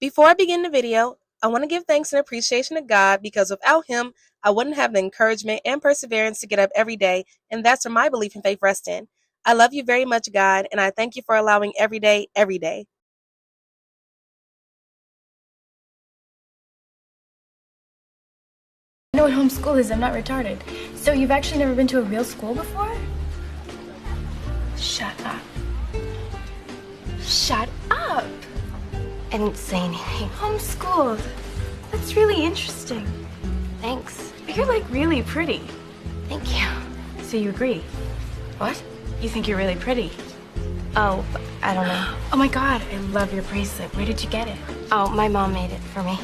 Before I begin the video, I want to give thanks and appreciation to God because without Him, I wouldn't have the encouragement and perseverance to get up every day, and that's where my belief and faith rest in. I love you very much, God, and I thank you for allowing every day, every day. I know what homeschool is, I'm not retarded. So you've actually never been to a real school before? Shut up. Shut up! I didn't say anything. Homeschooled. That's really interesting. Thanks. But you're like really pretty. Thank you. So you agree? What? You think you're really pretty? Oh, I don't know. Oh my god, I love your bracelet. Where did you get it? Oh, my mom made it for me.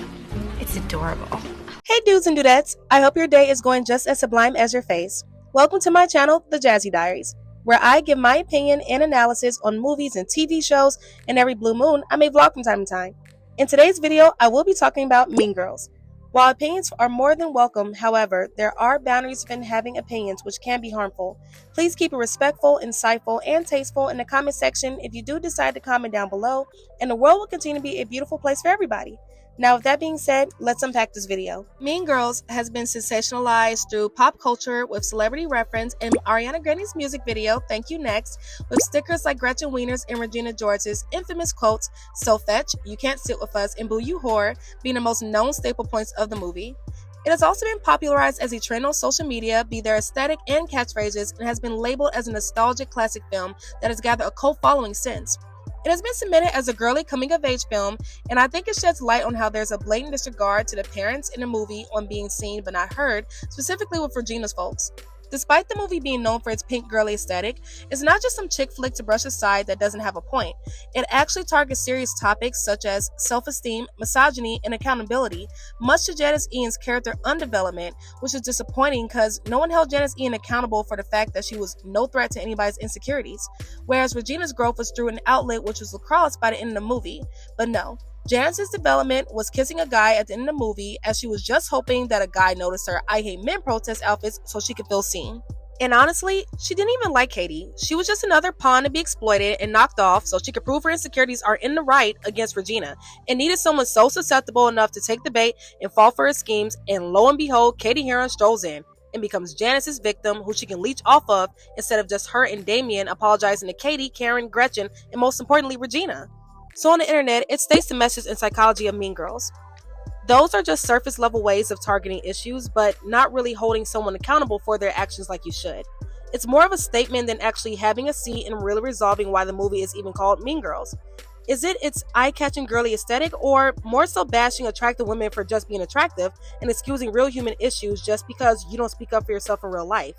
It's adorable. Hey dudes and dudettes, I hope your day is going just as sublime as your face. Welcome to my channel, The Jazzy Diaries, where I give my opinion and analysis on movies and TV shows, and every blue moon I may vlog from time to time. In today's video, I will be talking about Mean Girls. While opinions are more than welcome, however, there are boundaries in having opinions which can be harmful. Please keep it respectful, insightful, and tasteful in the comment section if you do decide to comment down below, and the world will continue to be a beautiful place for everybody. Now, with that being said, let's unpack this video. Mean Girls has been sensationalized through pop culture with celebrity reference in Ariana Grande's music video, Thank You Next, with stickers like Gretchen Wiener's and Regina George's infamous quotes, "So fetch, you can't sit with us," and "Boo you whore," being the most known staple points of the movie. It has also been popularized as a trend on social media, be their aesthetic and catchphrases, and has been labeled as a nostalgic classic film that has gathered a cult following since. It has been submitted as a girly coming-of-age film, and I think it sheds light on how there's a blatant disregard to the parents in the movie on being seen but not heard, specifically with Regina's folks. Despite the movie being known for its pink girly aesthetic, it's not just some chick flick to brush aside that doesn't have a point. It actually targets serious topics such as self-esteem, misogyny, and accountability, much to Janice Ian's character undevelopment, which is disappointing because no one held Janice Ian accountable for the fact that she was no threat to anybody's insecurities, whereas Regina's growth was through an outlet which was lacrosse by the end of the movie. But no. Janice's development was kissing a guy at the end of the movie as she was just hoping that a guy noticed her I Hate Men protest outfits so she could feel seen. And honestly, she didn't even like Katie. She was just another pawn to be exploited and knocked off so she could prove her insecurities are in the right against Regina, and needed someone so susceptible enough to take the bait and fall for her schemes, and lo and behold, Katie Heron strolls in and becomes Janice's victim who she can leech off of instead of just her and Damien apologizing to Katie, Karen, Gretchen, and most importantly, Regina. So on the internet, it states the message and psychology of Mean Girls. Those are just surface level ways of targeting issues, but not really holding someone accountable for their actions like you should. It's more of a statement than actually having a seat and really resolving why the movie is even called Mean Girls. Is it its eye-catching girly aesthetic, or more so bashing attractive women for just being attractive and excusing real human issues just because you don't speak up for yourself in real life?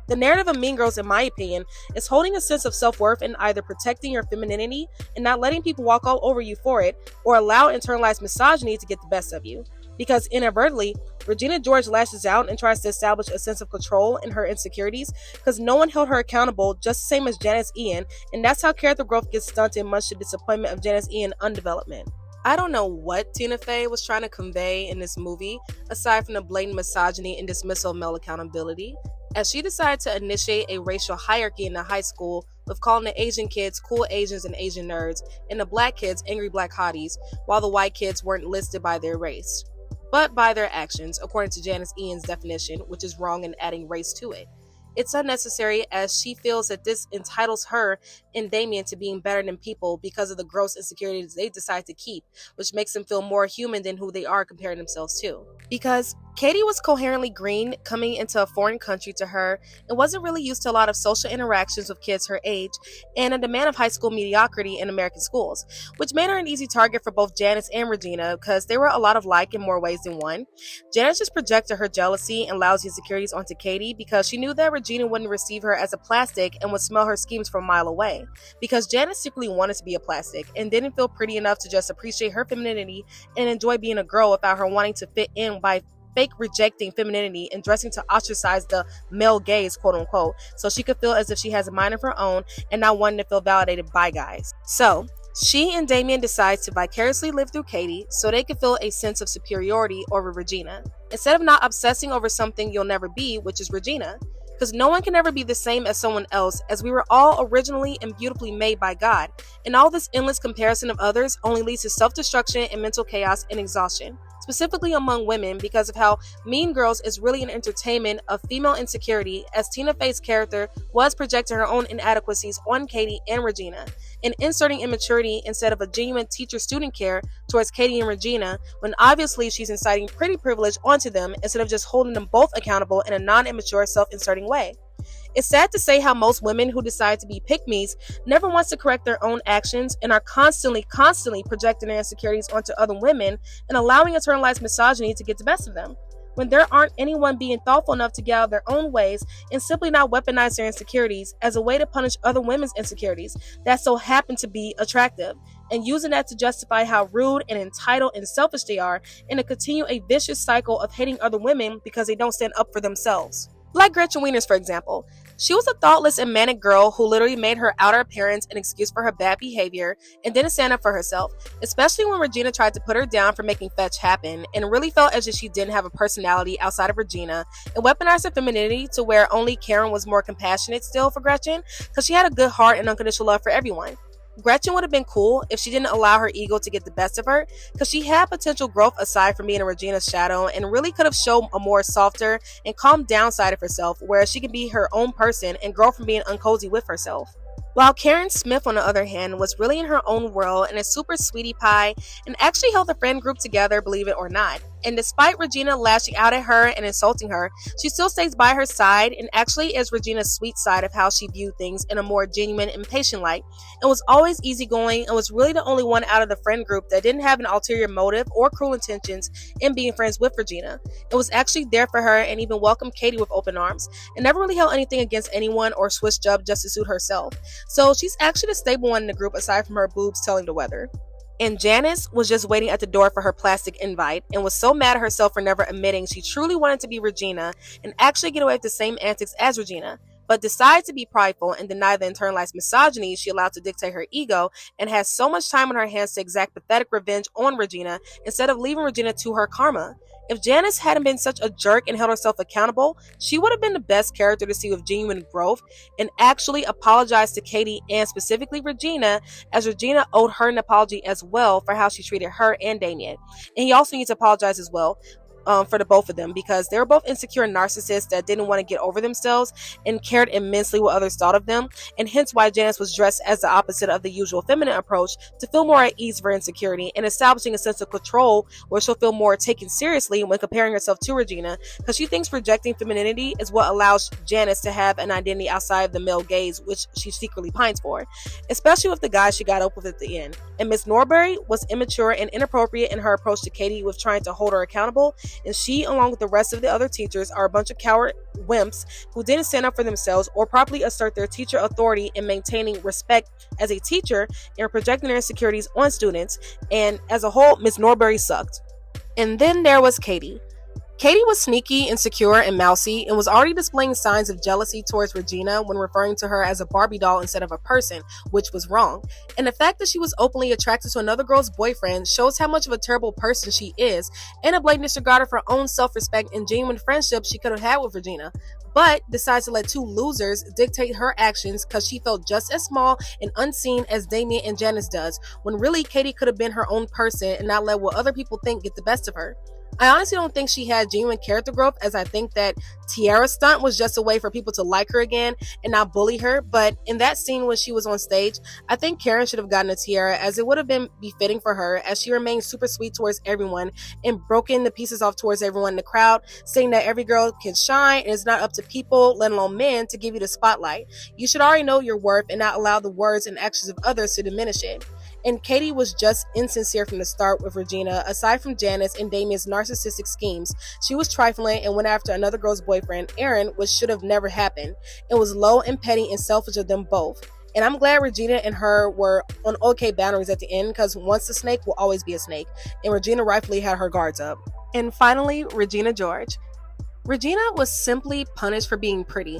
The narrative of Mean Girls, in my opinion, is holding a sense of self-worth and either protecting your femininity and not letting people walk all over you for it, or allow internalized misogyny to get the best of you. Because inadvertently, Regina George lashes out and tries to establish a sense of control in her insecurities because no one held her accountable, just the same as Janice Ian, and that's how character growth gets stunted, much to the disappointment of Janice Ian undevelopment. I don't know what Tina Fey was trying to convey in this movie, aside from the blatant misogyny and dismissal of male accountability, as she decided to initiate a racial hierarchy in the high school with calling the Asian kids cool Asians and Asian nerds, and the black kids angry black hotties, while the white kids weren't listed by their race, but by their actions, according to Janice Ian's definition, which is wrong in adding race to it. It's unnecessary as she feels that this entitles her and Damien to being better than people because of the gross insecurities they decide to keep, which makes them feel more human than who they are comparing themselves to. Because Katie was coherently green coming into a foreign country to her and wasn't really used to a lot of social interactions with kids her age and a demand of high school mediocrity in American schools, which made her an easy target for both Janice and Regina because they were a lot alike in more ways than one. Janice just projected her jealousy and lousy insecurities onto Katie because she knew that Regina wouldn't receive her as a plastic and would smell her schemes from a mile away, because Janice secretly wanted to be a plastic and didn't feel pretty enough to just appreciate her femininity and enjoy being a girl without her wanting to fit in by fake rejecting femininity and dressing to ostracize the male gaze, quote unquote, so she could feel as if she has a mind of her own and not wanting to feel validated by guys. So she and Damien decide to vicariously live through Katie so they could feel a sense of superiority over Regina, instead of not obsessing over something you'll never be, which is Regina. because no one can ever be the same as someone else, as we were all originally and beautifully made by God, and all this endless comparison of others only leads to self-destruction and mental chaos and exhaustion, specifically among women, because of how Mean Girls is really an entertainment of female insecurity, as Tina Fey's character was projecting her own inadequacies on Katie and Regina, and inserting immaturity instead of a genuine teacher-student care towards Katie and Regina, when obviously she's inciting pretty privilege onto them instead of just holding them both accountable in a non-immature, self-inserting way. It's sad to say how most women who decide to be pick-me's never wants to correct their own actions and are constantly projecting their insecurities onto other women and allowing internalized misogyny to get the best of them, when there aren't anyone being thoughtful enough to get out of their own ways and simply not weaponize their insecurities as a way to punish other women's insecurities that so happen to be attractive, and using that to justify how rude and entitled and selfish they are, and to continue a vicious cycle of hating other women because they don't stand up for themselves. Like Gretchen Wieners, for example. She was a thoughtless and manic girl who literally made her outer appearance an excuse for her bad behavior and didn't stand up for herself, especially when Regina tried to put her down for making fetch happen, and really felt as if she didn't have a personality outside of Regina, and weaponized her femininity to where only Karen was more compassionate still for Gretchen, because she had a good heart and unconditional love for everyone. Gretchen would have been cool if she didn't allow her ego to get the best of her, because she had potential growth aside from being in Regina's shadow, and really could have shown a more softer and calm down side of herself, where she could be her own person and grow from being uncozy with herself. While Karen Smith, on the other hand, was really in her own world and a super sweetie pie, and actually held the friend group together, believe it or not. And despite Regina lashing out at her and insulting her, she still stays by her side and actually is Regina's sweet side of how she viewed things in a more genuine and patient light, and was always easygoing and was really the only one out of the friend group that didn't have an ulterior motive or cruel intentions in being friends with Regina. It was actually there for her and even welcomed Katie with open arms, and never really held anything against anyone or switched up just to suit herself. So she's actually the stable one in the group aside from her boobs telling the weather. And Janice was just waiting at the door for her plastic invite and was so mad at herself for never admitting she truly wanted to be Regina and actually get away with the same antics as Regina, but decided to be prideful and deny the internalized misogyny she allowed to dictate her ego, and has so much time on her hands to exact pathetic revenge on Regina instead of leaving Regina to her karma. If Janice hadn't been such a jerk and held herself accountable, she would have been the best character to see with genuine growth and actually apologized to Katie and specifically Regina, as Regina owed her an apology as well for how she treated her and Damien. And he also needs to apologize as well. For the both of them, because they were both insecure narcissists that didn't want to get over themselves and cared immensely what others thought of them, and hence why Janice was dressed as the opposite of the usual feminine approach to feel more at ease for insecurity and establishing a sense of control where she'll feel more taken seriously when comparing herself to Regina, because she thinks projecting femininity is what allows Janice to have an identity outside of the male gaze, which she secretly pines for, especially with the guy she got up with at the end. And Miss Norbury was immature and inappropriate in her approach to Katie with trying to hold her accountable, and she, along with the rest of the other teachers, are a bunch of coward wimps who didn't stand up for themselves or properly assert their teacher authority in maintaining respect as a teacher and projecting their insecurities on students. And as a whole, Miss Norbury sucked. And then there was Katie. Katie was sneaky, insecure, and mousy, and was already displaying signs of jealousy towards Regina when referring to her as a Barbie doll instead of a person, which was wrong. And the fact that she was openly attracted to another girl's boyfriend shows how much of a terrible person she is, and a blatant disregard of her own self-respect and genuine friendship she could have had with Regina, but decides to let two losers dictate her actions because she felt just as small and unseen as Damien and Janice does, when really Katie could have been her own person and not let what other people think get the best of her. I honestly don't think she had genuine character growth, as I think that Tiara's stunt was just a way for people to like her again and not bully her. But in that scene when she was on stage, I think Karen should have gotten a tiara, as it would have been befitting for her, as she remained super sweet towards everyone and broken the pieces off towards everyone in the crowd, saying that every girl can shine and it's not up to people, let alone men, to give you the spotlight. You should already know your worth and not allow the words and actions of others to diminish it. And Katie was just insincere from the start with Regina. Aside from Janice and Damien's narcissistic schemes, she was trifling and went after another girl's boyfriend, Aaron, which should have never happened. It was low and petty and selfish of them both. And I'm glad Regina and her were on okay boundaries at the end, because once a snake will always be a snake, and Regina rightfully had her guards up. And finally, Regina George. Regina was simply punished for being pretty.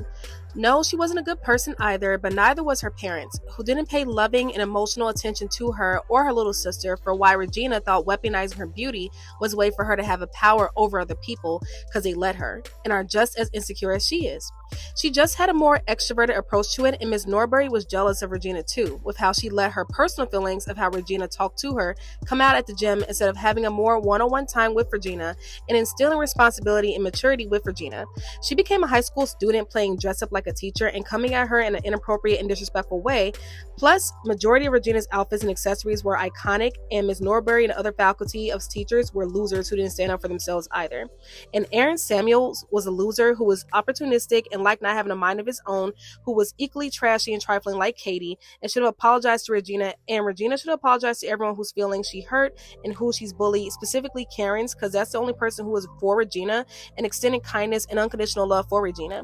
No, she wasn't a good person either, but neither was her parents, who didn't pay loving and emotional attention to her or her little sister for why Regina thought weaponizing her beauty was a way for her to have a power over other people because they let her and are just as insecure as she is. She just had a more extroverted approach to it, and Miss Norbury was jealous of Regina too, with how she let her personal feelings of how Regina talked to her come out at the gym instead of having a more one-on-one time with Regina and instilling responsibility and maturity with Regina. She became a high school student playing dress up like a teacher and coming at her in an inappropriate and disrespectful way. Plus, majority of Regina's outfits and accessories were iconic, and Miss Norbury and other faculty of teachers were losers who didn't stand up for themselves either. And Aaron Samuels was a loser who was opportunistic and like not having a mind of his own, who was equally trashy and trifling like Katie, and should have apologized to Regina, and Regina should have apologized to everyone whose feelings she hurt and who she's bullied, specifically Karen's, because that's the only person who was for Regina and extended kindness and unconditional love for Regina.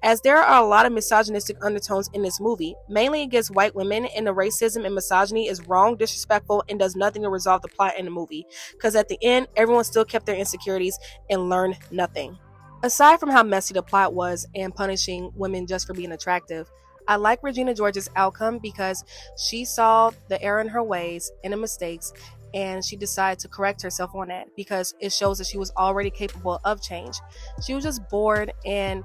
As there are a lot of misogynistic undertones in this movie, mainly against white women, and the racism and misogyny is wrong, disrespectful, and does nothing to resolve the plot in the movie, because at the end, everyone still kept their insecurities and learned nothing. Aside from how messy the plot was and punishing women just for being attractive, I like Regina George's outcome because she saw the error in her ways and the mistakes, and she decided to correct herself on that because it shows that she was already capable of change. She was just bored and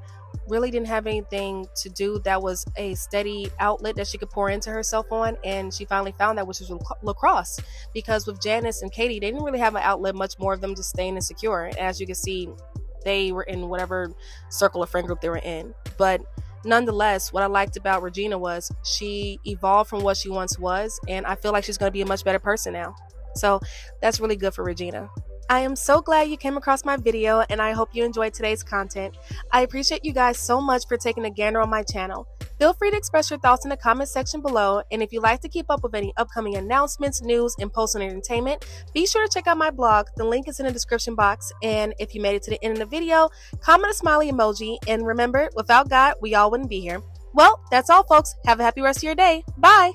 really didn't have anything to do that was a steady outlet that she could pour into herself on, and she finally found that, which was lacrosse, because with Janice and Katie, they didn't really have an outlet, much more of them just staying insecure. And as you can see, they were in whatever circle or friend group they were in. But nonetheless, what I liked about Regina was she evolved from what she once was, and I feel like she's going to be a much better person now. So that's really good for Regina. I am so glad you came across my video, and I hope you enjoyed today's content. I appreciate you guys so much for taking a gander on my channel. Feel free to express your thoughts in the comment section below, and if you'd like to keep up with any upcoming announcements, news, and posts on entertainment, be sure to check out my blog. The link is in the description box, and if you made it to the end of the video, comment a smiley emoji, and remember, without God, we all wouldn't be here. Well, that's all folks. Have a happy rest of your day. Bye!